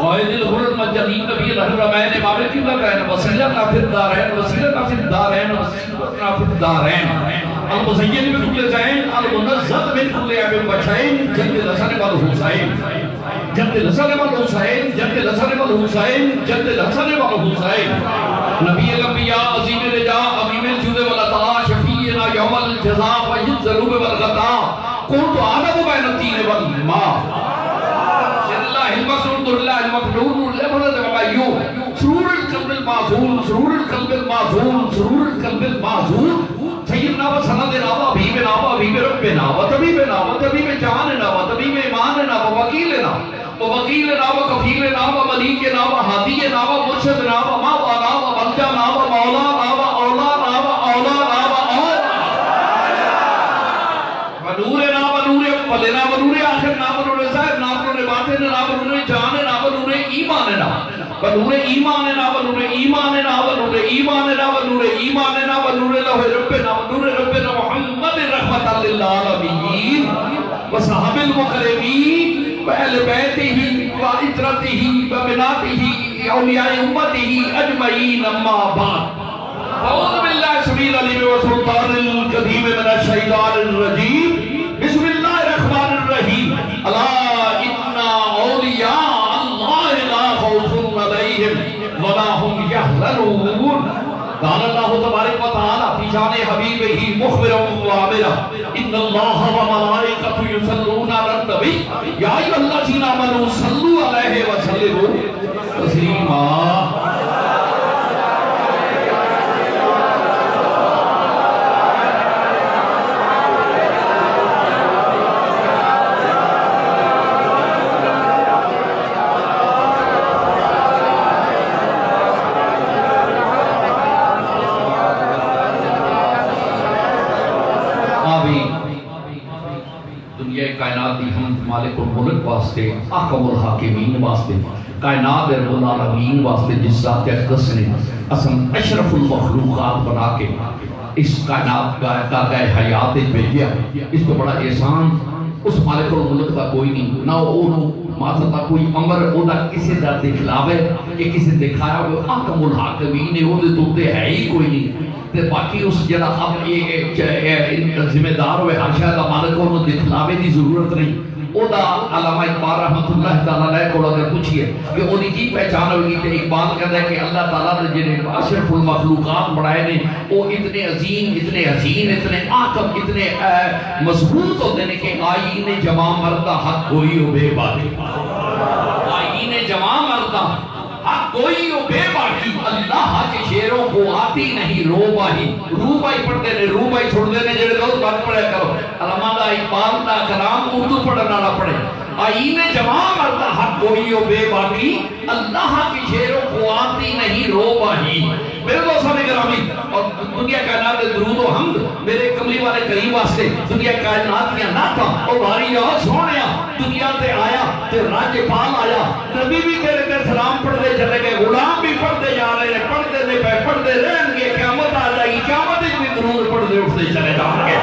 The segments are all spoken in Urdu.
قائد الغرر مجدین نبی الحرمین امام قبلہ کہنا وسیلتنا فی الدارین وسیلتنا فی الدارین وسیلتنا فی الدارین المزین من کل زین المنزد من کل عیب وجہین جد الحسن والحسین جد الحسن والحسین جد الحسن والحسین جد الحسن والحسین نبی الانبیاء عظیم الرجاء امیم الجود والعطاء شفیعنا یوم الجزاء وحید الذنوب والغطاء قلت اعلم بین الدین والماء سید اللہ المسعود در اللہ المفنون لفظ وقیوم سرور القلب المعزول سرور القلب المعزول سرور القلب المعزول سیدنا و سندنا و حبیبنا و حبیب ربنا و طبیبنا و طبیب جاننا و طبیب ایماننا و وکیلنا و وکیلنا و کفیلنا و ملیکنا و حادینا و مرشدنا و مولانا و ملجانا و مولانا و اولانا و اولانا و نورنا و نور اولنا و نور آخرنا و نور ظاہرنا و نور باطننا و نور جاننا و نور ایماننا و نور ایماننا و نور ایماننا و نور ایماننا و نور ایماننا و نور لوح ربنا و نور ربنا محمد رحمت للعالمین و صحاب المکرمین و اہل بیتہ و عطرتہ و بناتہ اولیاء امتہ اجمعین اما بعد اعوذ باللہ السمیع العلیم و سلطان القدیم من الشیطان الرجیم بسم اللہ الرحمن الرحیم الا ان اولیاء اللہ لا خوف علیہم ولا هم یحزنون قال اللہ تبارک و تعالی فی شان حبیبہ مخبرا و عامرا ان اللہ و ملائکۃ یصلون علی النبی یا ایھا الذین آمنوا صلوا علیہ وسلموا تسلیما کائنات دی ہم مالک الملک واسطے احکم الحاکمین واسطے کائنات رب العالمین واسطے جس ذات اقدس نے اصلا اشرف المخلوقات بنا کے اس کائنات کا گئے حیات بھیجیا اس کو بڑا احسان اس مالک الملک کا کوئی نہیں نہ وہ ماتا کوئی امر اودا کسی دا دکھلاوے کہ کسی دکھایا ہوئے احکم الحاکمین نے وہ دے ہے ہی کوئی نہیں تے باقی اس جڑا اب یہ ذمہ دار ہوئے ہر شاید مالک کو دکھلاوے دی ضرورت نہیں او دا علامہ اقبال رحمت اللہ تعالیٰ علیہ کو اگر پوچھئے کہ وہ کی پہچان ہوگی کہ اقبال کہتا ہے کہ اللہ تعالیٰ نے جنہیں اشرف المخلوقات بڑھائے نے وہ اتنے عظیم اتنے حسین اتنے آقب اتنے مضبوط ہوتے ہیں کہ آئین جمع مردہ حق کوئی ہو بے باقی آئین جمع مردہ حق کوئی ہو بے باقی اللہ کے شیروں کو آتی نہیں رو بائی پڑھتے ہیں رو بائی چھوڑ دینے جڑے روز بات پڑھے کرو علامہ دا اقبال دا کلام اردو پڑھنا نہ پڑھے آئین جمع مردہ حق کوئی ہو بے باقی اللہ کے شیروں کو آتی نہیں رو بائی میرے دوستوں نے گرامی اور دنیا کائنات درود و حمد میرے کملی والے کریم واسطے دنیا کائنات کیا ناتا اور باری اور سونیا دنیا تے آیا تے راج پال آیا نبی بھی تیرے تے سلام پڑھتے چلے گئے غلام بھی پڑھتے جا رہے ہیں پڑھتے دے پہ پڑھتے رہیں گے قیامت آ جائے گی قیامت ایک بھی درود پڑھتے اٹھتے چلے جائیں گے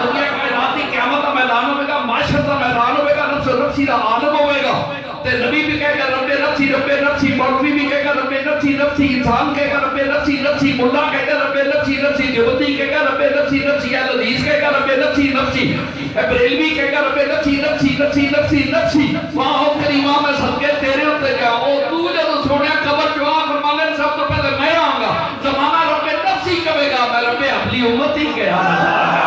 دنیا کائنات کی قیامت کا میدان ہوئے گا معاشرت کا میدان ہوئے گا نفس نفسی کا عالم ہوئے گا تے نبی بھی کہے گا رب نفسی مولوی بھی کہے گا رب نفسی انسان کہے گا رب نفسی ملا کہے گا رب نفسی دیوبندی کہے گا رب نفسی اہل حدیث کہے گا رب نفسی بریلوی کہے گا رب نفسی ماں کریمہ میں صدقے تیرے ہوتے گیا او تو جب سوڑیا قبر جو آ فرمانے سب تو پہلے میں آؤں گا زمانہ رب نفسی کہے گا میں رب اپنی امتی کہا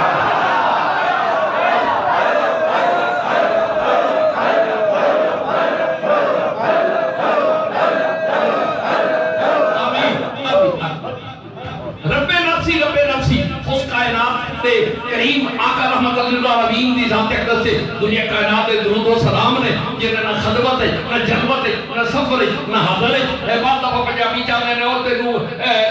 کریم آقا رحمت اللہ علیہ دی ذات اقدس سے دنیا کائنات درود و سلام نے جنہیں نہ خدمت ہے نہ جنبت ہے نہ سفر ہے نہ حضر ہے اے بات دفعہ پنجابی چاہنے نے اور تینوں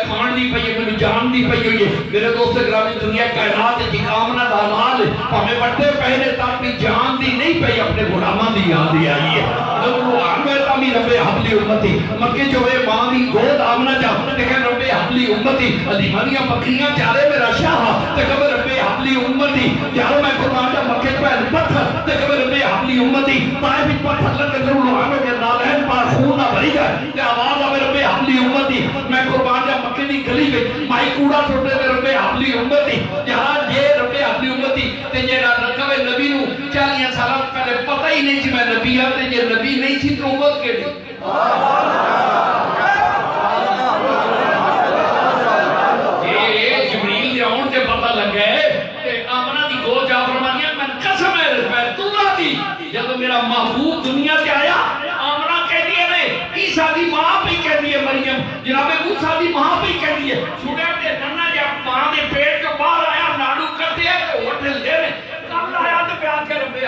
کھان دی پئی ہے جان دی پئی ہوئی ہے میرے دوست گرامی دنیا کائنات کی کامنا دامال ہے ہمیں بڑھتے پہلے تک بھی جان دی نہیں پئی اپنے غلامان دی یاد دی آئی ہے نبو آمیر تامی رب حبلی امتی مکہ جو ہے ماں دی گود آمنا چاہ لیکن رب حبلی امتی علی منیاں بکریاں چارے میرا شاہ تکبر رب ربے حبلی امتی یارو میں قرآن جا مکے پہل پتھر دیکھ میں ربے حبلی امتی طائف ہی پتھر لگے ضرور لوہانوں کے نالین پار خون نہ بھری گئے کہ آواز آوے ربے حبلی امتی میں قرآن جا مکے دی گلی گئی مائی کوڑا چھوٹے دے ربے حبلی امتی جہاں یہ ربے حبلی امتی تے یہ رکھوے نبی نو 40 سالہ پہلے پتہ ہی نہیں تھی میں نبی ہاں تے یہ نبی نہیں تھی تو امت کے دی جبریل دے آن تے پتہ لگ گئے تے آمنہ دی گو جا فرمانیاں میں قسم ہے بیتولہ دی جب میرا محبوب دنیا سے آیا آمنہ کہہ دیئے نے عیسیٰ دی ماں بھی کہہ دیئے مریم جناب موسیٰ دی ماں بھی کہہ دیئے چھوڑے تے ننہ جب ماں دے پیٹ کے باہر آیا ناڑو کرتے ہیں تو ہوٹل دے رہے کم آیا تو پیار کے ربے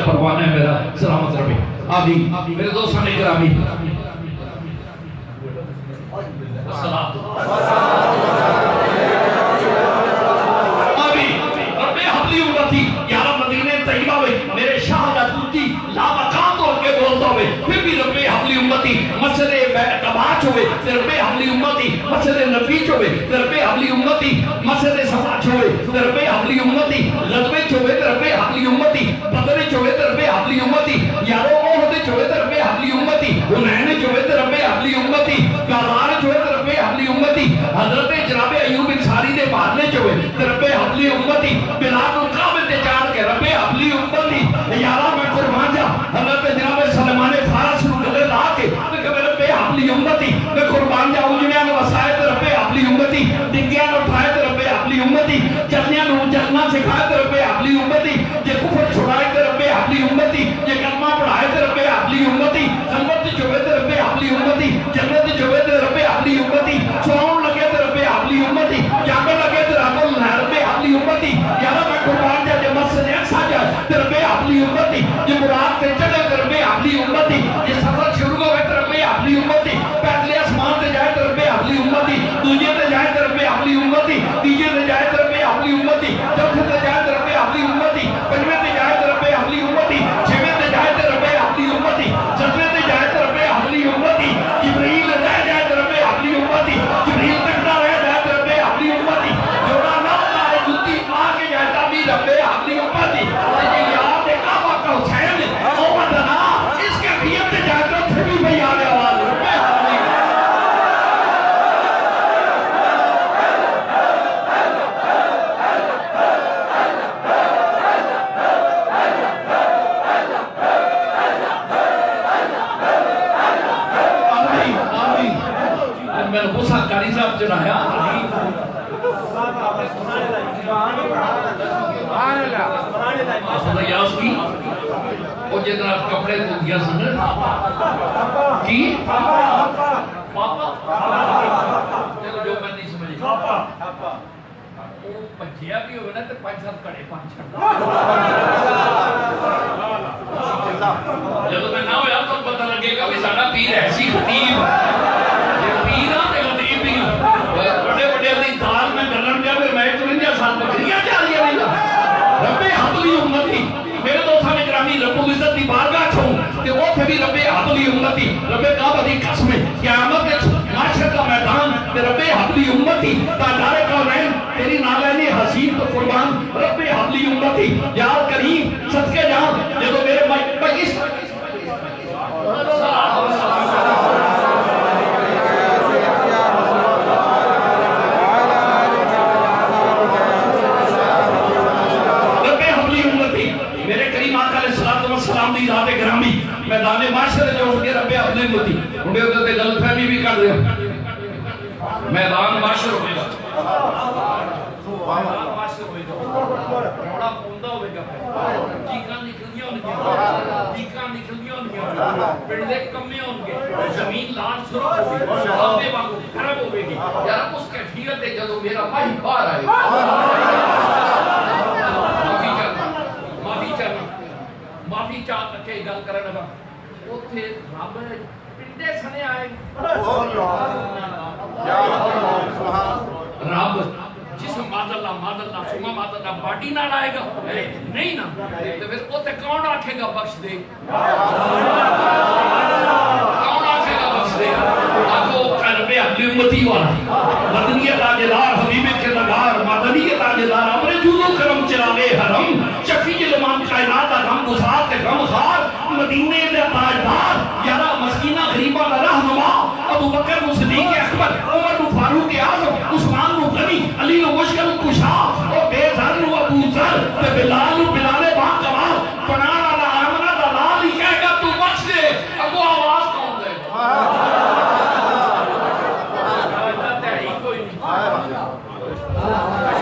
پروانا ہے میرا سلامت ربی آمین میرے دوستان اکرامی آمین ربی حبلی امتی یارا مدینہ طیبہ ہوئے میرے شاہ جاتوتی لامقام تو کے بولتا ہوئے پھر بھی ربی حبلی امتی مسجد کباچ ہوئے ربی حبلی امتی مسجد نفیچ ہوئے ربی حبلی امتی مسجد سماچ ہوئے ربی حبلی امتی لدوچ ہوئے ربی حبلی امتی بدرچ ہوئے ربی حبلی امتی یارو اوہد ہوئے ربی حبلی امتی انہین ہوئے ربی حبلی امتی گازار ہوئے ربی حبلی امتی حضرت جناب ایوب انصاری دے بارنے ہوئے ربی حبلی امتی بلاد القابل تے جان کے ربی حبلی امتی یارا میں قربان جا حضرت جناب سلمان فارس نو گلے لا کے ربی حبلی امتی میں قربان جا اجنیاں نو وسائے ربی حبلی امتی ڈنگیاں نو اٹھائے ربی حبلی امتی چلنیاں نو چلنا سکھائے ربی حبلی امتی جے کفر چھڑائے ربی حبلی امتی جے کلمہ پڑھائے ربی حبلی امتی خلوت جوے ربی حبلی امتی جنت جوے ربی حبلی امتی سون لگے ربی حبلی امتی جاگے لگے ربی حبلی امتی یارا میں قربان جا جے مسجد اقصی جا ربی حبلی امتی جے مراد تے چلے ربی حبلی امتی جے سفر شروع ہوئے ربی حبلی امتی پہلے اسمان تے جائے ربی حبلی امتی دوجے تے جائے ربی حبلی امتی تیجے تے جائے ربی حبلی امتی چوتھے تے جائے ربی حبلی امتی پنجویں تے جائے ربی حبلی امتی چھویں تے جائے ربی حبلی امتی ستویں تے جائے ربی حبلی امتی جبریل رہ جائے ربی حبلی امتی جبریل تکتا رہ جائے ربی حبلی امتی جوڑا نہ لائے جتی ماں کے جائے تابی ربی حبلی امتی یہ یاد ہے کعبہ کا حسین او مدنہ اس کے بیت تے جائے تو پھر بھی بھئی آنے آواز ربی حبلی میں نے غصہ کاری صاحب چنایا آسان یاس کی وہ جتنا کپڑے تو دیا سنر کی پاپا چلو جو میں نہیں سمجھے وہ پنچیا بھی ہوئے نا تو 5 سال کڑے 5 جب میں نہ ہویا تو پتہ لگے گا کہ ساڑا پیر ایسی خطیب بڑے بڑے اپنی دار میں گلن گیا پھر میں چلیں گیا ساتھ بکریاں جا لیا نہیں رب حبلی امتی میرے دوستان اکرامی رب العزت دی بارگاہ چھوں کہ وہ تھے بھی رب حبلی امتی رب کعبہ دی قسم قیامت کے معاشر کا میدان کہ رب حبلی امتی تاجار کونین تیری نالینی حسین تو قربان رب حبلی امتی یار کریم صدقے جان یہ تو میرے مجلس میدان معاشرے جو ان کے رب حبلی امتی انہیں ہوتے غلط فہمی بھی کر دیا میدان معاشر ہوئے گا میدان معاشر ہوئے گا بڑا پوندہ ہوئے گا ٹیکاں نکلیاں ہوں گے ٹیکاں نکلیاں ہوں گے پڑھلے کمیں ہوں گے زمین لان سرخ ہوئے گی آبے واقع خراب ہوئے گی یار اس کیفیت ہے جدو میرا ماہی بار آئے معافی چاہتا کہ گل کرنے لگا وہ تھے رب پنڈے سنے آئے رب جسم مادلہ سما مادلہ باڈی نہ آئے گا نہیں نا تو پھر وہ تے کون آکھے گا بخش دے کون آکھے گا بخش دے آگو قلب عبد امتی والا مدنیت تاجدار حبیب کے نگار مدنیت تاجدار امر جود و کرم چراغے حرم شفیع الامام کائنات غم گسار تے غم خار مدینے دے تاجدار یارا مسکینہ غریبہ دا رہنما ابو بکر صدیق اکبر عمر فاروق اعظم عثمان غنی علی مشکل کشا اور بے ذر ابو ذر تے بلال با کمال بنا والا آمنہ دا لال ہی کہے گا تو بخش دے اگو آواز کون دے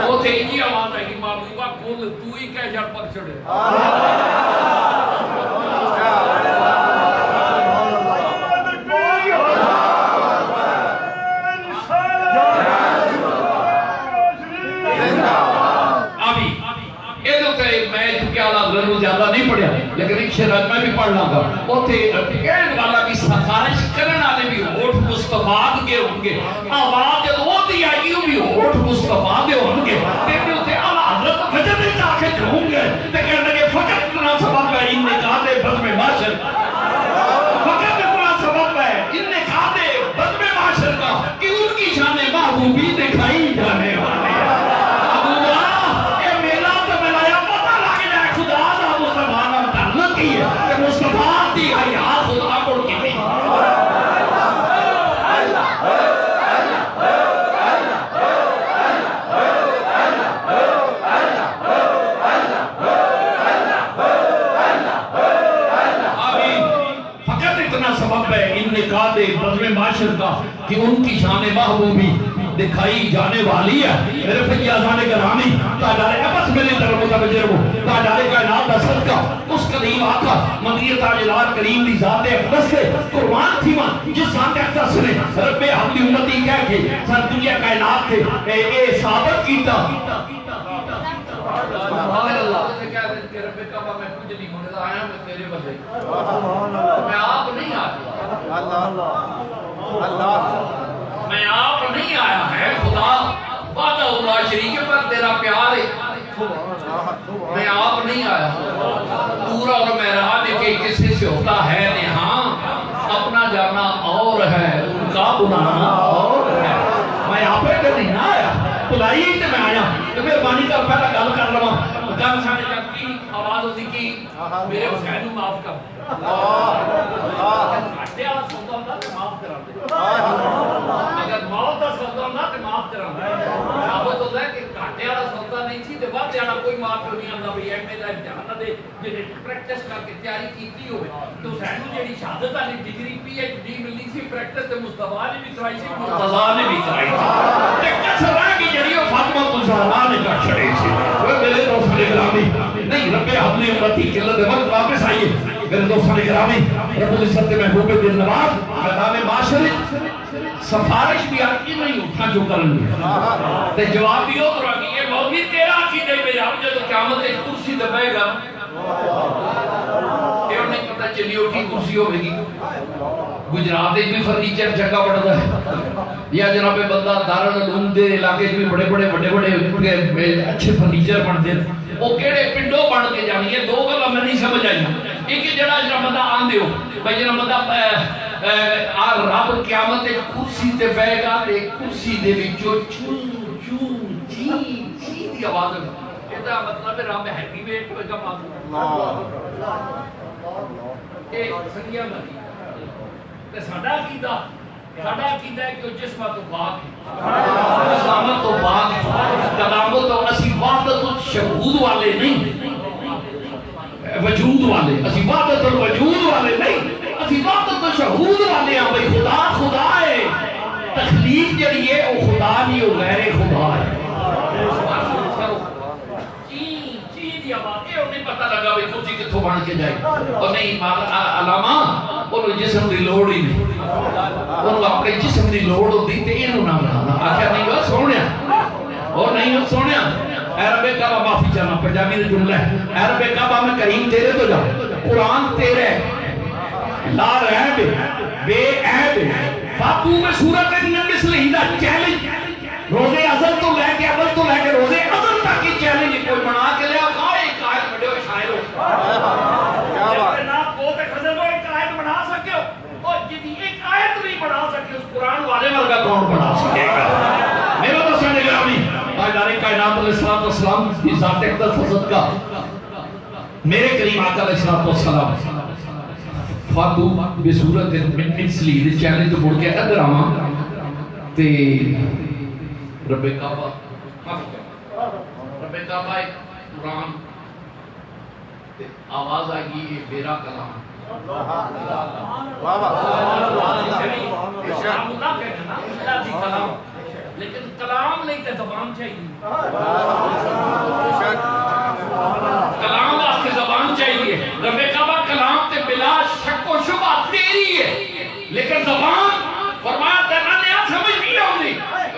وہ تھے ہی آواز ہے کہ معلومہ کھول تو ہی کہہ جڑ پک چھڑے زیادہ نہیں پڑھیا لیکن ایک شرط میں بھی پڑھ لاں گا اوتھے کہنے والا بھی سفارش کرنے والے بھی ہوٹھ مصطفیٰ کے ہوں گے آواز جب وہ دی آئی وہ بھی ہوٹھ مصطفیٰ کے ہوں گے لیکن اوتھے اعلیٰ حضرت وجہ میں جا کے ہوں گے لیکن لگے فقط اتنا سبب ہے ان نکاح بزم معاشر فقط اتنا سبب ہے ان نکاح بزم معاشر کا کہ ان کی شان محبوبی دکھائی جانے والے ہیں مصطفیٰ دی حیاء خدا پڑھ کی نہیں فقط اتنا سبب ہے ان نکاح بزم معاشر کا کہ ان کی شان محبوبی دکھائی جانے والی ہے میرے فیاضان گرامی تاجدار ابس ملی طرف متوجہ ہو تاجدار کائنات دا صدقہ اس قدیم آقا مدینہ تاجدار کریم دی ذات اقدس سے قربان تھی ماں جس ذات اقدس نے رب حمد امتی کہہ کے سر دنیا کائنات کے اے ثابت کیتا سبحان اللہ کہ رب کعبہ میں کچھ نہیں ہونے آیا میں تیرے بدلے میں آپ نہیں آیا اللہ میں آپ نہیں آیا ہے خدا وعدہ اللہ شریک پر تیرا پیار ہے میں آپ نہیں آیا پورا اور معراج کے کسی سے ہوتا ہے نہاں اپنا جانا اور ہے ان کا بلانا اور ہے میں آپ پہ نہیں نہ آیا بلائی ہی میں آیا تو پھر بانی کا پہلا گل کر رہا جب سانے جب کی آواز ہوتی کی میرے حسین کو معاف کر کھاٹے والا سودا ہوتا تو معاف کرا دے اگر موت کا سودا ہوتا تو معاف کرا دے ثابت ہوتا ہے کہ کھاٹے والا سودا نہیں تھی تو بعد جانا کوئی معاف کر نہیں آتا بھئی ایم اے دا امتحان نہ دے جنہیں پریکٹس کر کے تیاری کیتی ہوئے تو حسین کو جیڑی شہادت والی ڈگری پی ایچ ڈی ملی سی پریکٹس تے مصطفیٰ نے بھی کرائی سی مرتضیٰ نے بھی کرائی سی تے کسر ہے کہ جڑی وہ فاطمہ الزہرا نے کر چھڑی سی وہ میرے دوست گرامی نہیں رب حمد امتی قلت وقت واپس آئیے میرے دوستان گرامی رب العزت محبوب دل نواز میدان معاشر سفارش بھی آتی نہیں اٹھا جو کرنی تے جواب بھی ہو رہا کہ یہ موضوع تیرا عقیدے پہ جب جب قیامت ایک کرسی دبائے گا یہ نہیں پتہ چلی اٹھی کرسی ہوئے گی گجرات بھی فرنیچر جگہ بڑھتا ہے یا جناب بندہ دارالعلوم دے علاقے بھی بڑے اچھے فرنیچر بنتے ہیں وہ کیڑے پنڈوں بن کے جانی ہے دو گلا میں نہیں سمجھ آئی ایک جڑا بندہ آندے ہو بھائی جڑا بندہ رب قیامت کرسی تے بہے گا تے کرسی دے وچوں چوں چوں چی چی دی آواز ہے یہ مطلب رب ہیوی ویٹ ہوئے گا معلوم اے سنگیا مری تے ساڈا عقیدہ ہے کہ جسمہ تو پاک ہے اسلامت تو پاک ہے قدامت تو اسی وحدت الشہود والے نہیں وجود والے اسی وحدت الوجود والے نہیں اسی وحدت الشہود والے ہیں بھئی خدا ہے تخلیق جڑی ہے وہ خدا نہیں وہ غیر خدا ہے نہیں پتہ لگا بھی کچھ کتھوں بن کے جائے اور نہیں علامہ انہوں جسم دی لوڑ ہی نہیں انہوں اپنے جسم دی لوڑ ہوتی تے انہوں نہ بنانا آخر نہیں وہ سونیا اور نہیں وہ سونیا اے رب کعبہ معافی چاہنا پنجابی نے جملہ ہے اے رب کعبہ میں کریم تیرے تو جاؤ قرآن تیرے لا رہب بے عیب فاتو میں صورت مثل ہی دا چیلنج روزے ازل تو لے کے اول تو لے کے نات کو تے غزل کو ایک آیت بنا سکے ہو اور جدی ایک آیت نہیں بنا سکے اس قرآن والے ورگا کون بنا سکے گا؟ میرا دوستان گرامی تاجدار کائنات علیہ السلام کی ذات اقدس حضرت کا میرے کریم آقا علیہ السلام فاتو بصورت من مثلی چینل تو مڑ کے ادھر آواں تے رب کعبہ ایک قرآن آواز آئی یہ میرا کلام لیکن کلام نہیں تے زبان چاہیے کلام واسطے زبان چاہیے رب کعبہ کلام تے بلا شک و شبہ تیری ہے لیکن زبان فرمایا تیرا نیا سمجھ نہیں آؤں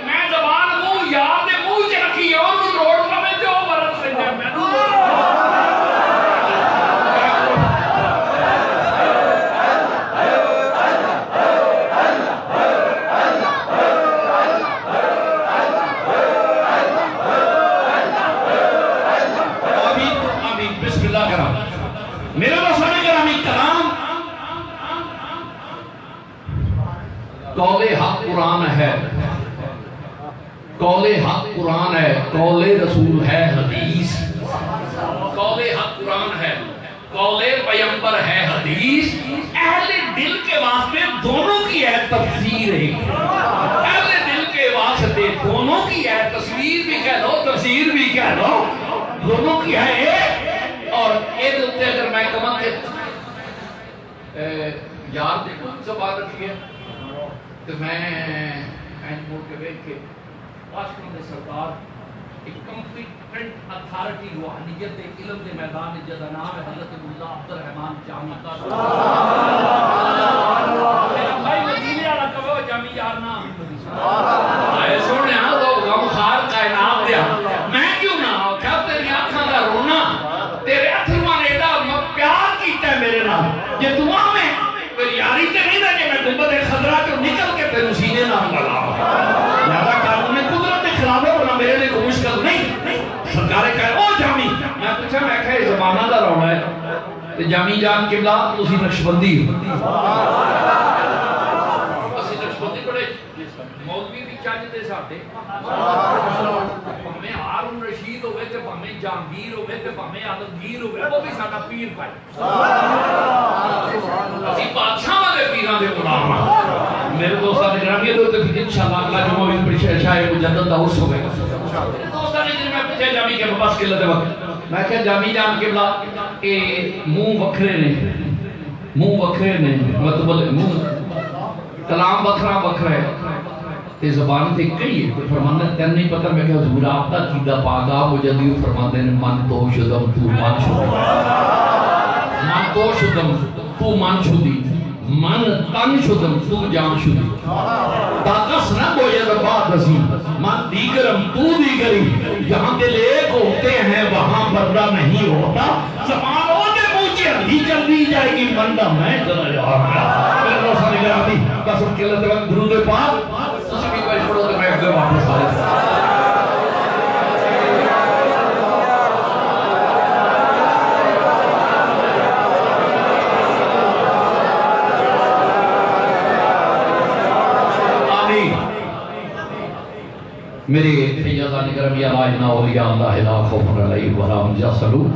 میں زبان منہ یاد منہ چ رکھی اور روڑ پہ جو ورد سے میں قول حق قرآن ہے قول حق قرآن ہے قول رسول ہے حدیث قول حق قرآن ہے قول پیغمبر ہے حدیث اہل دل کے واسطے دونوں کی ہے تفسیر ہے اہل دل کے واسطے دونوں کی ہے تصویر بھی کہہ لو تفسیر بھی کہہ لو دونوں کی ہے ایک اور ایک ہوتے اگر میں کہوں کہ یار دیکھو زبان رکھی ہے تو میں اینڈ موڈ کے بیٹھ کے واشنگٹن میں سرکار ایک کمپیٹنٹ اتھارٹی روحانیت دے علم دے میدان جدا نام ہے حضرت اللہ عبدالرحمن جامی کا میرا بھائی مدینے والا کہو جامی یار نام آئے سونے ہاں تو غمخار کائنات دیا میں کیوں نہ ہوں کیا تیری آنکھاں دا رونا تیرے اتھروان ایڈا پیار کیتا ہے میرے نام یہ دعا میں میری یاری تے نہیں رہے کہ میں گنبد خضرہ کو نکل کے تیرے سینے نام لگا لہذا قانون قدرت کے خلاف ہے ورنہ میرے لیے کوئی مشکل نہیں سرکارے کہے او جامی میں پوچھا میں کہے زمانہ دا رونا ہے تو جامی جان قبلہ اسی نقشبندی اسی نقشبندی بڑے مولوی بھی چاہتے ساتھے ہمیں ہارون رشید ہوئے تے ہمیں جہانگیر ہوئے تے ہمیں عالمگیر ہوئے وہ بھی ساڈا پیر پائے اسی بادشاہ والے پیراں دے غلام میرے دوستاں نے گرامی دو تے انشاءاللہ اگلا جمعہ بھی پریشہ شاہ مجدد دا عرس ہوگا میرے دوستاں نے جن میں پوچھا جامی کے پاس قلت وقت میں کہا جامی جان قبلہ کہ منہ وکھرے نے مطلب منہ کلام وکھرا وکھرا ہے تے زبان تے کئی ہے فرمانا تین نہیں پتہ میں کہ حضور آپ دا کیدہ پاگا مجدیو فرماندے نے من تو شدم تو من شدی من تو شدم تو من شدی من تن شدم تو جان شدی تاکس نہ بوئے ربات نصیب من دیگرم تو دیگری جہاں دل ایک ہوتے ہیں وہاں بردہ نہیں ہوتا زبان ہوتے مجھے ہی چل دی جائے گی بندہ میں چلا جا رہا میرے روشہ نگرہ دی بس ان کے اللہ تک درود پاک اسی بھی کوئی پڑھو تو میں اگلے واپس آئے میرے فیضان کرم یا راجنا اولیاء اللہ لا خوف علیہ ورحم جسلو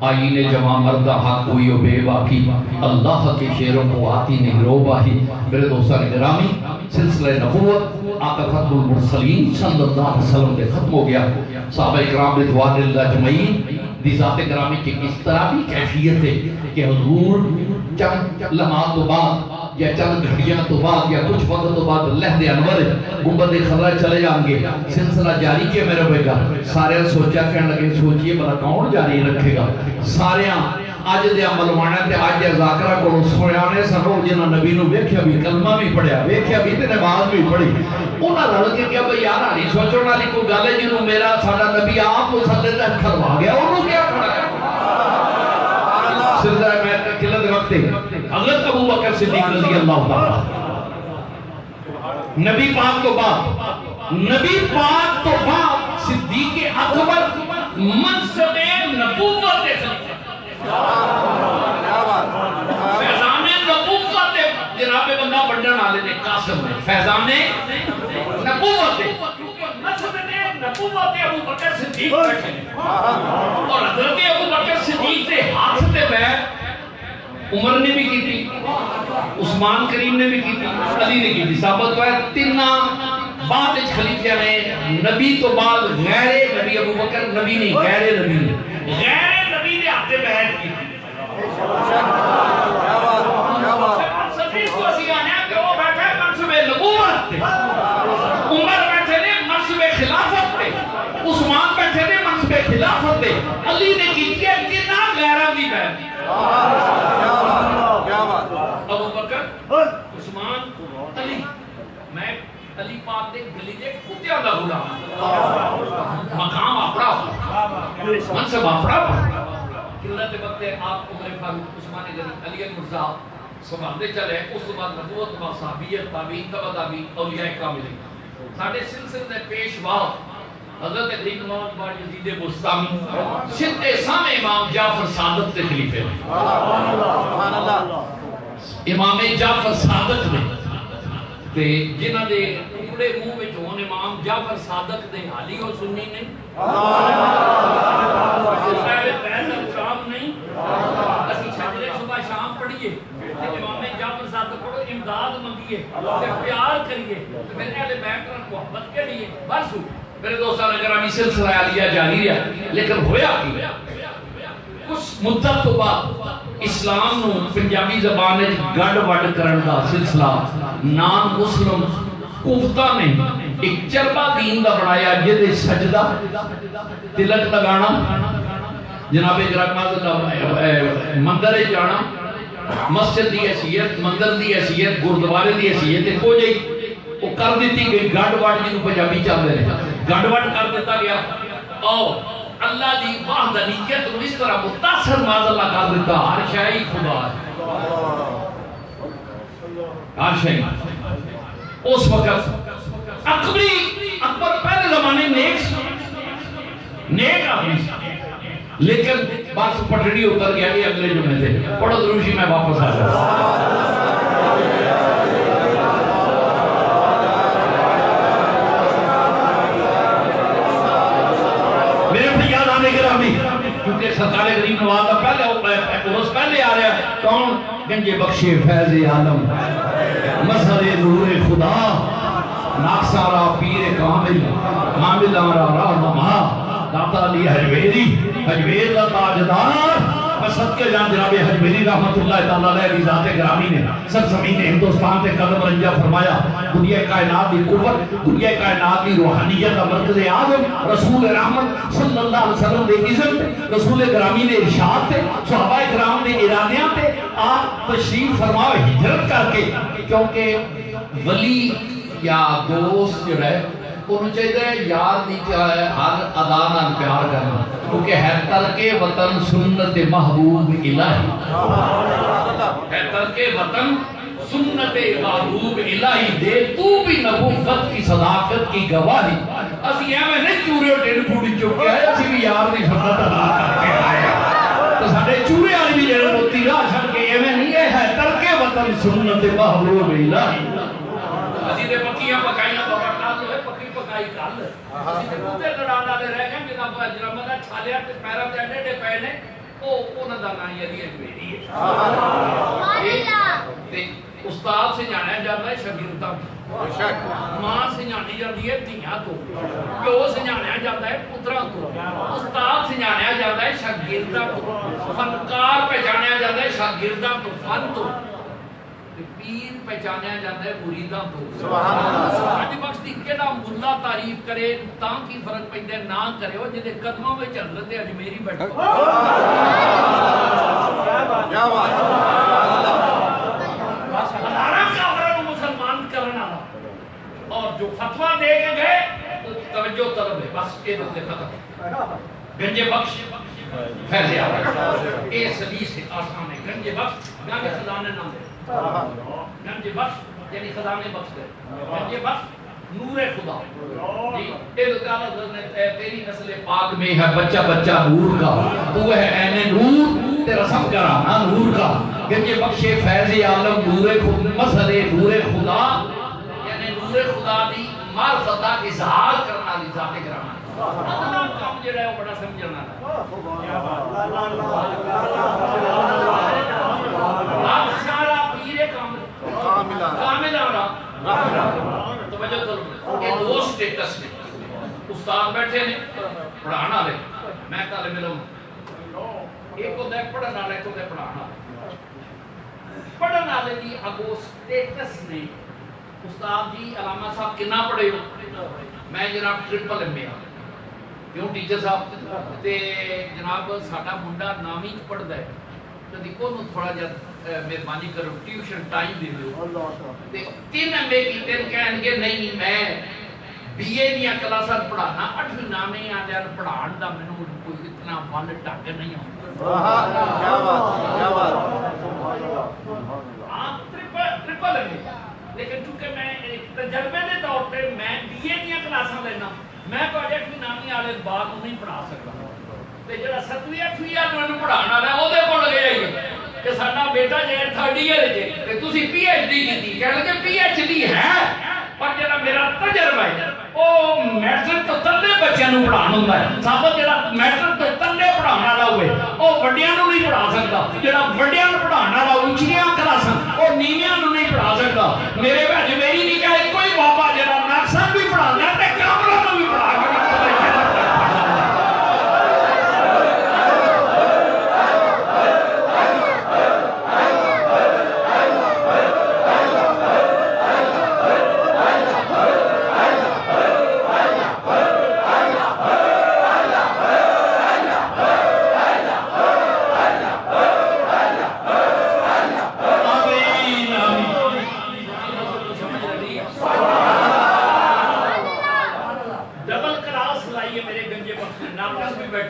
آئین جمع مردہ حق ہوئی و بے باقی اللہ کے شیروں کو آتی نہیں رو باہی میرے دوستان گرامی سلسلہ نبوت آقا ختم المرسلین صلی اللہ علیہ وسلم دے ختم ہو گیا صحابہ اکرام رضوان اللہ جمعین دی ذات گرامی کی اس طرح بھی کیفیت ہے کہ حضور چند لمحات تو بعد یا چند گھڑیاں تو بعد یا کچھ وقت تو بعد لہد انور گنبد خضرہ چلے جائیں گے سلسلہ جاری کیا میرے ہوئے گا سارے سوچا کہنے لگے سوچئے بلا کون جاری رکھے گا سارے آج دے عمل وانا تے آج دے ذاکرہ کو سویانے سنو جنہ نبی نو ویکھیا بھی کلمہ بھی پڑھیا ویکھیا بھی تے نماز بھی پڑھی انہاں رل کے کیا بھئی یار نہیں سوچو نالی کوئی گل ہے جنوں میرا ساڈا نبی آپ مسلط کھلوا گیا انہوں کیا کھڑا ہے سلسلہ میں قلت وقت حضرت ابو بکر صدیق رضی اللہ تعالیٰ نبی پاک تو بعد صدیق اکبر منصب نبوت فیضان نبوت جناب بندہ بڑھن والے نے قاسم نے فیضان نبوت نبوت ابو بکر صدیق بیٹھے اور حضرت ابو بکر صدیق کے ہاتھ تے بیعت عمر نے بھی کی تھی، عثمان کریم نے بھی کی تھی، علی نے کی تھی۔ ثابت ہے تینہ بعد خلیفہ نے نبی تو بعد غیر نبی ابو بکر نبی نہیں غیر نبی نے غیر نبی نے ہاتھ تے بیعت کی تھی۔ صدیق کو اسی آنے کہ وہ بیٹھے منصب نبوت تے، عمر بیٹھے نے منصب خلافت تے، عثمان بیٹھے نے منصب خلافت تے، علی نے کی تھی تینہ غیرہ دی بیعت۔ ابو بکر عثمان علی، میں علی پاک دے گلی دے کتیاں دا غلام، مقام اپنا منصب اپنا قلت وقت آپ عمر فاروق عثمان غنی علی مرزا سنبھالتے چلے، اس کے بعد نبوت و صحابیت تابعین تبع تابعین اولیاء کاملین ساڈے سلسلے دے پیشوا حضرت غریب نواز بار یزید بستامی سندھ اسام امام جعفر صادق کے خلیفے امام جعفر صادق نے تے جنہ دے ٹکڑے منہ وچ ہون امام جعفر صادق دے حالی اور سنی نہیں پہلے پہلے شام نہیں اسی چھجرے صبح شام پڑھیے امام جعفر صادق کو امداد منگیے پیار کریے پھر اہل بیت پر محبت کے لیے بس میرے دوستان گرامی سلسلہ عالیہ جاری ہے، لیکن ہویا کی کچھ مدت تو بعد اسلام نو پنجابی زبان گڑ وڈ کرن دا سلسلہ نان مسلم کوفتہ نے ایک چربا دین دا بنایا جدے سجدہ تلک لگانا جناب گرامی مندر جانا مسجد دی حیثیت مندر دی حیثیت گردوارے دی حیثیت کو جائی وہ کر دیتی گئی گڑ وڈ جنوں پنجابی چاہتے ہیں گڑ وڈ کر دیتا گیا اور اللہ دی وحدانیت کو اس طرح متاثر معاذ اللہ کر دیتا ہر شے خدا ہے ہر شے اس وقت اکبر پہلے زمانے نیک آدمی لیکن بس پٹڑی اتر گیا یہ اگلے جمعے تھے پڑھو دروشی میں واپس آ جاتا کیونکہ سرکار غریب نواز کا پہلے اس پہلے آ رہا ہے کون گنج بخش فیض عالم مظہر نور خدا ناکسارا پیر کامل کامل آرا رہنما داتا علی حجویری حجویر کا تاجدار بسد کے جان جناب حجویری رحمت اللہ تعالیٰ علیہ کی ذات گرامی نے سب زمین ہندوستان تے قدم رنجا فرمایا دنیا کائنات دی قوت دنیا کائنات دی روحانیت کا مرکز اعظم رسول رحمت صلی اللہ علیہ وسلم دے عزت رسول گرامی نے ارشاد تے صحابہ کرام نے ارادیاں تے آپ تشریف فرماؤ ہجرت کر کے کیونکہ ولی یا دوست جو ہے انہوں چاہیے یار دی ہر ادا نال پیار کرنا کیونکہ ہے ترک وطن سنت محبوب الہی ہے ترک وطن سنت محبوب الہی دے تو بھی نبوت کی صداقت کی گواہی اسی ایویں نہیں چورے ڈیڑھ پھوڑی چکے آئے اسی بھی یار دی سنت ادا کر کے آئے تو ساڈے چورے والی بھی جڑے موتی راہ چھڑ کے ایویں نہیں ہے ترک وطن سنت محبوب الہی اسی دے پکیاں پکائیاں کل اسی تے کتے لڑانا دے رہ گئے جناب اجرم دا چھالیا تے پیرا تے اڈے پے نے او انہاں دا نام علی حجویری ہے سبحان اللہ تے استاد سے جانا جاتا ہے شاگرداں ماں سے جانی جاتی ہے دھیاں تو پیو سے جانا جاتا ہے پتراں تو استاد سے جانا جاتا ہے شاگرداں تو فنکار پہچانیا جاتا ہے شاگرداں تو فن تو پیر پہچانیا جاتا ہے مریداں تو سبحان اللہ اج بخش دی کیڑا ملا تعریف کرے تاں کی فرق پیندا نہ کرے او جے قدماں وچ حضرت اجمیری بیٹھا کیا بات ہزاراں کافراں کو مسلمان کرنا اور جو فتوی دے کے گئے توجہ طلب ہے بس یہ بات ختم گنج بخش فیض عالم اے حدیث آسان ہے گنج بخش گنج خزانے نام ہے گنج بخش یعنی خزانے بخش دے گنج بخش نور خدا جی اے تعالی نے تیری نسل پاک میں ہے بچہ بچہ نور کا تو ہے عین نور رسم کرانا نور کا گنج بخش فیض عالم نور خدا مظہر نور خدا یعنی نور خدا دی معرفت کا اظہار کرنا دی ذات کرامت اتنا کام جڑا ہے وہ بڑا سمجھنا آپ سارا پیر کاملانہ توجہ کرو یہ دو سٹیٹس نے استاد بیٹھے نے پڑھانا لے میں طالب علم ایک ہوتا ہے پڑھنا لے ایک ہوتا ہے پڑھانا پڑھنا لے دی اگو سٹیٹس نے استاد جی علامہ صاحب کنا پڑھے ہو میں جناب ٹرپل ایم اے کیوں ٹیچر صاحب تے جناب ساڈا منڈا نامی پڑھدا ہے تے دیکھو نو تھوڑا جا مہربانی کرو ٹیوشن ٹائم دے دیو تے 3 ایم اے کیتے کہن گے نہیں میں بی اے دیا کلاساں پڑھانا 8ویں 9ویں آدھے پڑھان دا مینوں کوئی اتنا ون ٹک نہیں ہوندا کیا بات آپ ٹرپل ایم اے لیکن چونکہ میں تجربے دے طور پہ میں بی اے دیا کلاساں لینا میں کوئی 8ویں 9ویں والے بعد نہیں پڑھا سکتا تے جڑا 7ویں 8ویں والے پڑھانا ہے او دے کول گیا ہی کہ ساڈا بیٹا جے 3rd ایئر تے تسی پی ایچ ڈی کیتی کہن کہ پی ایچ ڈی ہے پر جڑا میرا تجربہ ہے او میٹرک تو تلے بچیاں نوں پڑھان ہوندا ہے ثابت جڑا میٹرک تو تلے پڑھان والا ہوئے او وڈیاں نوں نہیں پڑھا سکدا جڑا وڈیاں نوں پڑھان والا اونچیاں کلاساں او نیویاں نوں نہیں پڑھا سکدا میرے وچ میری نگاہ کوئی بابا جڑا ناقصاں بھی پڑھاندا تے کاملاں نوں بھی پڑھا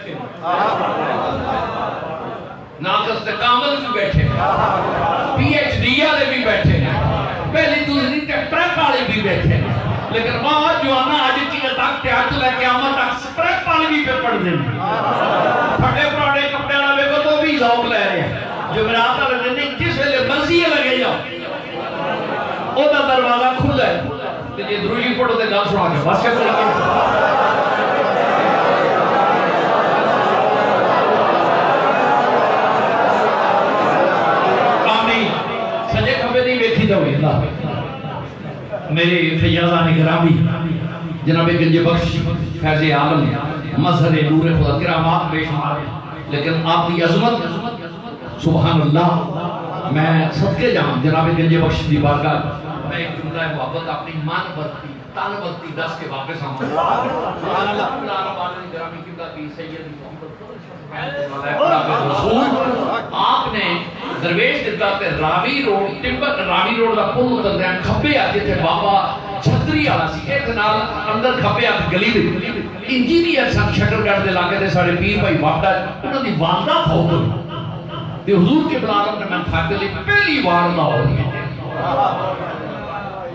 کے ناقص تے کامل بھی بیٹھے پی ایچ ڈی والے بھی بیٹھے پہلی دوسری تے پریپ والے بھی بیٹھے لیکن ماں جوانا اج کی تک تک لے قیامت تک پریپ والے بھی پڑھ دیں پھٹے پراڑے کپڑے والا ویکھو تو بھی ذوق لے رہے ہیں جمعرات والے دن جس ویلے مرضی لگے جاؤ او دا دروازہ کھلا ہے تے جے دروجی پڑھو تے گل سنا کے بس کر میرے فیاضان گرامی جناب گنج بخش فیض عالم مظہر نور خدا کرامات بے شمار لیکن آپ کی عظمت سبحان اللہ میں صدقے جاؤں جناب گنج بخش دی بارگاہ میں ایک جملہ محبت اپنی مان برتی تان برتی دس کے واپس آؤں سبحان اللہ گرامی قبلہ کی سید محمد آپ نے درویش دیتا تے راوی روڈ ٹمبر راوی روڈ دا پل اتر دیا کھپے آتے تھے بابا چھتری آلا سی ایک نال اندر کھپے آتے گلی دے انجینئر سن شکر گڑھ دے لاگے دے سارے پیر بھائی وابدہ انہوں دی والدہ فوت ہوئی تے حضور کے بلارم نے میں تھاک دلی پہلی والدہ ہو رہی ہے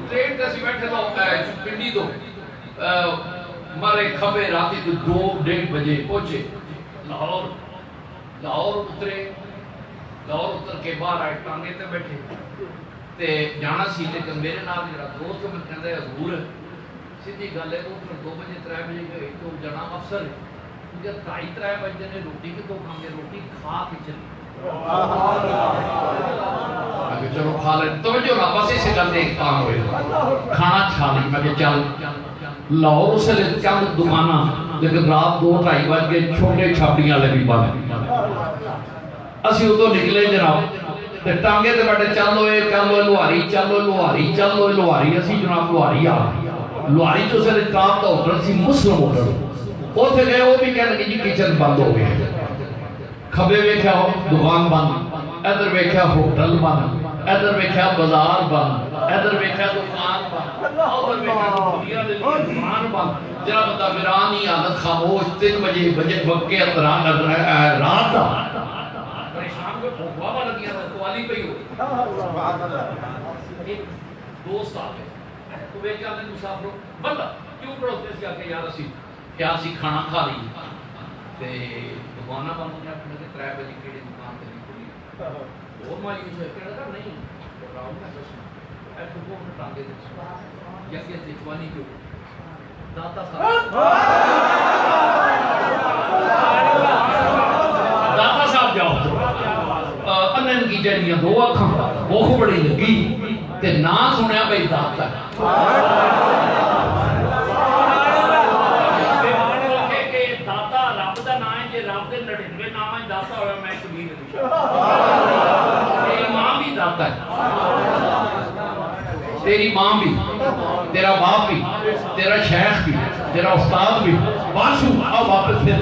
ٹرین تیسی بیٹھے تو پنڈی تو مارے کھپے راتی تو 2-1:30 بجے پہنچے لاہور اترے لاہور اتر کے باہر آئے ٹانگے تے بیٹھے تے جانا سی لیکن میرے نال جڑا دوست میں کہندا ہے حضور سیدھی گل ہے وہ 2 بجے 3 بجے گئے تو جنا افسر ہے جب 2:30 بجے نے روٹی کے تو کھانے روٹی کھا کے چلی میں چلو کھا لے تو جو نا بس اسے گل دیکھ کام ہوئے کھانا کھا لی میں چل لاہور سے چند دکانہ لیکن رات 2-2:30 بج کے چھوٹے چھاپیاں لے بھی بند اسی اتو نکلے جناب ٹانگے تے بیٹھے چلو لوہاری لوہاری اسی جناب لوہاری آ لوہاری جو سے ٹاپ دا ہوٹل سی مسلم ہوٹل اوتھے گئے وہ بھی کہنے کہ جی کچن بند ہو گئے کھبے ویکھیا دکان بند ادھر ویکھیا ہوٹل بند ادھر ویکھیا بازار بند ادھر ویکھیا دکان بند ادھر ویکھیا دنیا دے دکان بند جڑا بندہ ویرانی حالت خاموش 3 بجے وقت رات دا پریشان کو بھوکوا لگیا تھا قوالی پہ ہو ایک دوست آ گئے تو وہ کیا نے مسافروں بندہ کیوں پڑھوتے اس کا کہ یار اسی کیا اسی کھانا کھا لی تے دکانہ بند نے اپنے کے 3 بجے کیڑی دکان تے نکلی وہ مایوس ہوئے کہنے لگا نہیں راؤ میں سوچنا اے تو کو ٹانگے دے یا کہ جوانی جو داتا صاحب داتا صاحب جاؤ انن کی جڑیاں 2 اکھاں بہت بڑی لگی تے نا سنیا بھائی داتا تیری ماں بھی تیرا باپ بھی تیرا شیخ بھی تیرا استاد بھی واسو آؤ واپس پھر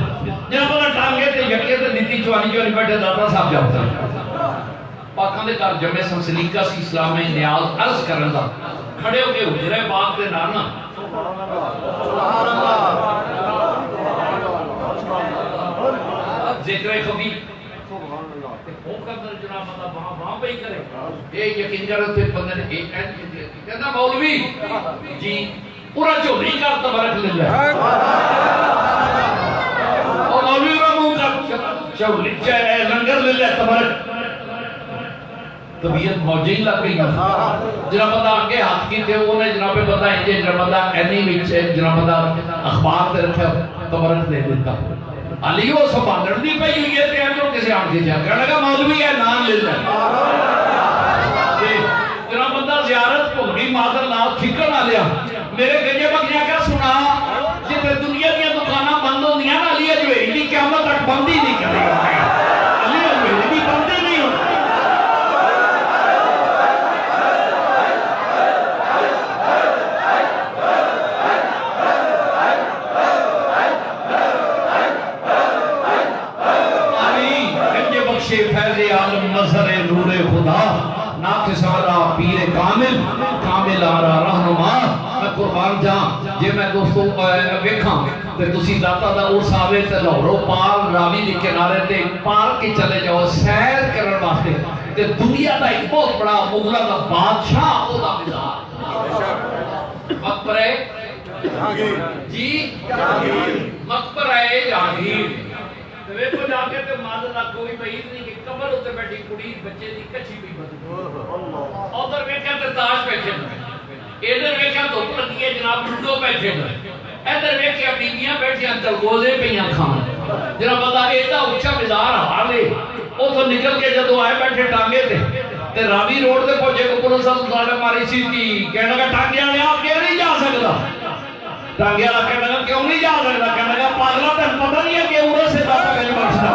جب انہیں ٹانگے تے یکے تے نیتی چوانی بیٹھے داتا صاحب جاؤتا پاکاں دے کار جمعہ سنسلیقہ سی اسلام میں نیاز عرض کرن دا کھڑے ہو کے حجرہ باغ دے نانا ذکر خبی خوب کرنا جناب مطلب وہاں پہ ہی کرے یہ یقین کرو تے بندے نے کہتا مولوی جی پورا چولی کر تبرک لے لے اور مولوی رمون کا چولی چاہے لنگر لے لے تبرک طبیعت موجی لگ گئی جناب بندہ آگے ہاتھ کی تھے انہیں جناب بندہ انجے جناب بندہ اینی وچ جناب بندہ اخبار تے رکھا تبرک دے دیتا علی وہ سبھالن دی پئی ہوئی ہے تے اندروں کسے آن کے جا کہنے لگا مولوی ہے نام لے لے جناب بندہ زیارت بھگنی مادر لال ٹھیکر نہ لیا میرے گجے بگیاں کیا سنا جتے دنیا دیا دکانہ بند ہو دیا نا علی اجویری دی قیامت تک بندی نہیں کرے گا علی اجویری دی بندی نہیں ہوتا فیض عالم نظر نور خدا ناک سارا پیر کامل کامل آرا رہنما میں قربان جاں جے میں دوستو ویکھاں تے تسی داتا دا اور ساوے تے لاہورو پار راوی دی کنارے تے پار کے چلے جاؤ سیر کرن واسطے تے دنیا دا ایک بہت بڑا مغلہ دا بادشاہ او دا مزار مقبرہ جی مقبرہ جہانگیر ویکھو جا کے تے مادر دا کوئی بعید نہیں کہ قبر اتے بیٹھی کڑی بچے دی کچھی بھی بدلو ادھر ویکھیا تے تاج بیٹھے ادھر ویکھیا تو لگی ہے جناب ٹھنڈو بیٹھے ادھر ویکھیا بیبییاں بیٹھیاں چلگوزے پیاں کھان جناب بندہ ایڈا اونچا مزار حالے او تو نکل کے جدو آئے بیٹھے ٹانگے تے راوی روڈ تے پہنچے کو پرو صلی اللہ ماری سی تھی کہنے لگا ٹانگے والے آپ کیوں نہیں جا سکتا ٹانگے والا کہنے لگا کیوں نہیں جا سکتا کہنے لگا پاگلا تے پتہ نہیں ہے کہ اورے سے داتا گنج بخشنا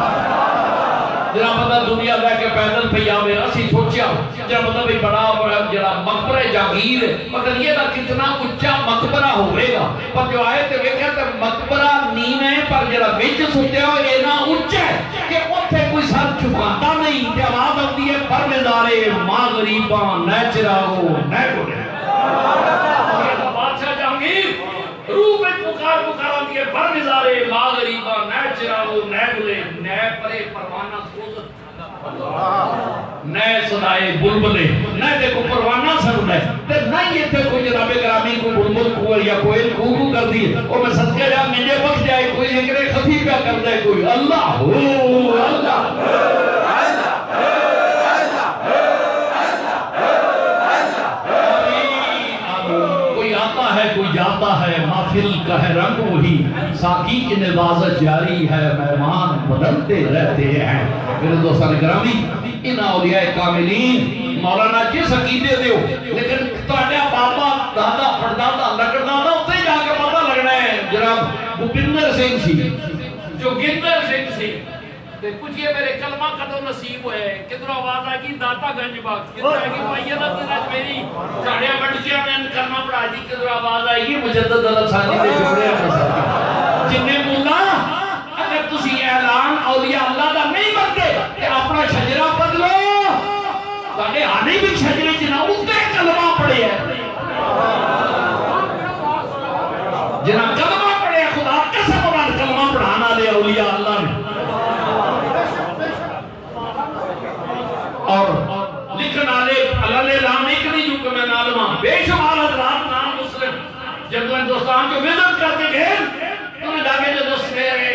جناب بندہ دنیا لے کے پیدل پیا میرا سی سوچیا جناب بندہ بھی بڑا جناب مقبرہ جہانگیر مگر یہ دا کتنا اونچا مقبرہ ہوئے گا پر جو آئے تے ویکھیا تے مقبرہ نیم ہے پر جڑا وچ ستیا ہوئے اتنا اونچا ہے کہ اوتھے کوئی سر چھپاتا نہیں تے آواز آتی ہے پر مزارے ماں غریباں نہ چراغو نہ گھوڑے بادشاہ جہانگیر روح میں پکار دیئے بر مزارے ماں غریبہ نہ چراغو نہ گلے نہ پرے پروانہ سوزت نہ صدائے بلبلے نہ دیکھو پروانہ سننے تے نہ یہ تھے کوئی جناب گرامی کو بلبل کو یا کوئی کوکو کر دیئے اور میں صدقے جا مجھے بخش جائے کوئی ذکر خفی پہ کر دے کوئی اللہ ہو اللہ کوئی جاتا ہے محفل کا ہے رنگ وہی ساقی کی نوازت جاری ہے مہمان بدلتے رہتے ہیں میرے دوستان گرامی ان اولیاء کاملین مولانا جس عقیدے دیو لیکن تواڈا بابا دادا پردادا لکڑدادا اتنے جا کے پتہ لگنا ہے جناب بھوپندر سنگھ سی جوگندر سنگھ سی پوچھئے میرے کلمہ قدر نصیب ہوئے کدھر آواز آگی داتا گنج باغ کدھر آگی معیدہ دنج میری چاڑیا بٹچیاں نے کرنا پڑا دی کدھر آواز آئی مجدد اللہ سانی دے جوڑے ہیں جنہیں مولا اگر تسی اعلان اولیاء اللہ دا نہیں بنتے کہ اپنا شجرہ بدلو تاکہ آنے بھی شجرے جنہ اتنے کلمہ پڑے ہیں جنہ کلمہ پڑے ہیں خدا قسم بات کلمہ پڑھانا لے اولیاء اللہ نے اور لکھن آلے اللہ رام ایک نہیں جو کہ میں نالمہ بے شمار حضرات نام مسلم جب میں دوستان جو وزن کرتے گئے تو نے آگے جو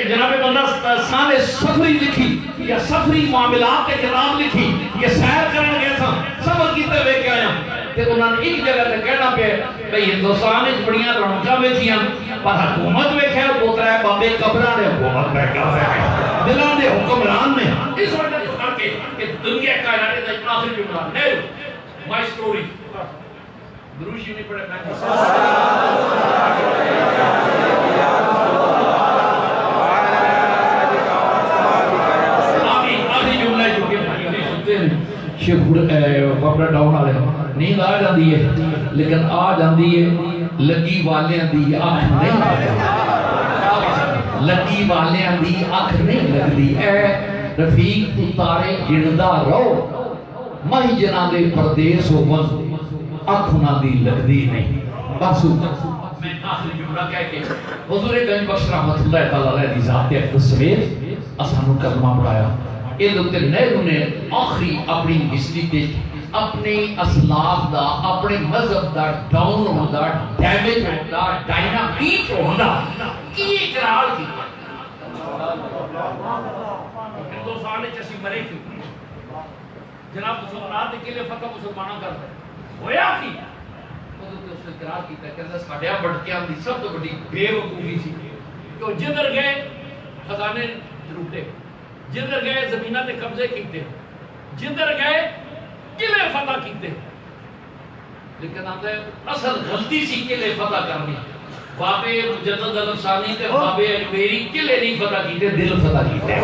جناب بندہ سانے سفری لکھی یا سفری معاملات کے کتاب لکھی یہ سیر کرنے گئے تھا سفر کیتے ہوئے کیا آیا تے انہوں نے ایک جگہ تے کہنا پہ بھئی ہندوستان وچ بڑیاں رونقاں ویکھیاں پر حکومت ویکھیا دو ترے بابے قبراں نے حکومت بیٹھا ہے دلاں دے حکمران نے اس وجہ سے کر کے کہ دنیا کائنات دا آخری جملہ نیرو مائی سٹوری دروشی نہیں پڑھے میں کپڑا ڈاؤن آ رہے نیند آ جاندی ہے لیکن آ جاندی ہے لگی والیاں دی آنکھ نہیں لگی والیاں دی آنکھ نہیں لگدی اے رفیق تو تارے گندا رہو ماہی جناں دے پردیس ہو من آنکھ نہ دی لگدی نہیں بس میں آخری جملہ کہہ کے حضور گنج بخش رحمت اللہ تعالیٰ علیہ دی ذات اقدس سمیت اسانو کلمہ پڑھایا یہ دکتے نہرو نے آخری اپنی ہسٹری تے اپنے اسلاف دا اپنے مذہب دا ڈاؤن ہوندا ڈیمیج ہوندا ڈائنامیٹ ہوندا کی اقرار کی ہندوستان وچ اسی مرے کی جناب مسلمانات کے لیے فتح مسلمانوں کر ہویا کی اس نے اقرار کیتا کہ ساڈے بڑکیاں دی سب تو بڑی بے وقوفی سی کہ جدھر گئے خزانے لوٹے جدھر گئے زمینہ تے قبضے کیتے جدھر گئے قلعے فتح کیتے لیکن آتے اصل غلطی سی قلعے فتح کرنی بابے مجدد الفسانی تے بابے اجمیری قلعے نہیں فتح کیتے دل فتح کیتے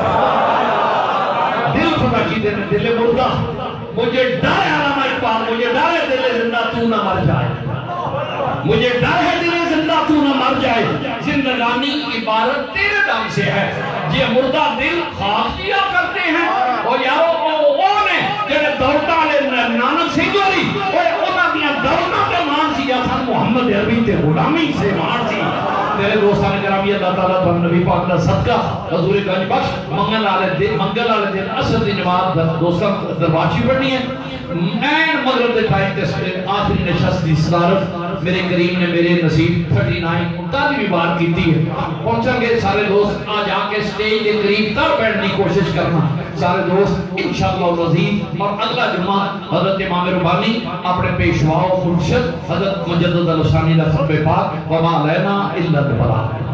دل فتح کیتے میں دل مردہ مجھے ڈر ہے علامہ اقبال مجھے ڈر ہے دل زندہ تو نہ مر جائے مجھے ڈر ہے دل زندہ تو نہ مر جائے زندگانی عبارت تیرے دم سے ہے یہ مردہ دل خاص کیا کرتے ہیں اور یارو وہ نے جنہیں دورتا لے نانک سنگوری اونا دیا دورنا تے مان سی یا سن محمد عربی تے غلامی سے مان سی میرے دوستان کرامی اللہ تعالیٰ تو نبی پاک دا صدقہ حضور گنج بخش منگل آلے دن اصل دی نماز دوستان درباشی پڑھنی ہے این مغرب دے ٹائم تے آخری نشست دی صدارت میرے کریم نے میرے نصیب 39 39 بار کیتی ہے پہنچا گے سارے دوست آج آ کے سٹیج کے قریب تر بیٹھنے کی کوشش کرنا سارے دوست انشاءاللہ العزیز اور اگلا جمعہ حضرت امام ربانی اپنے پیشوا و مرشد حضرت مجدد الفسانی دا خطبہ پاک وما علینا الا البلاغ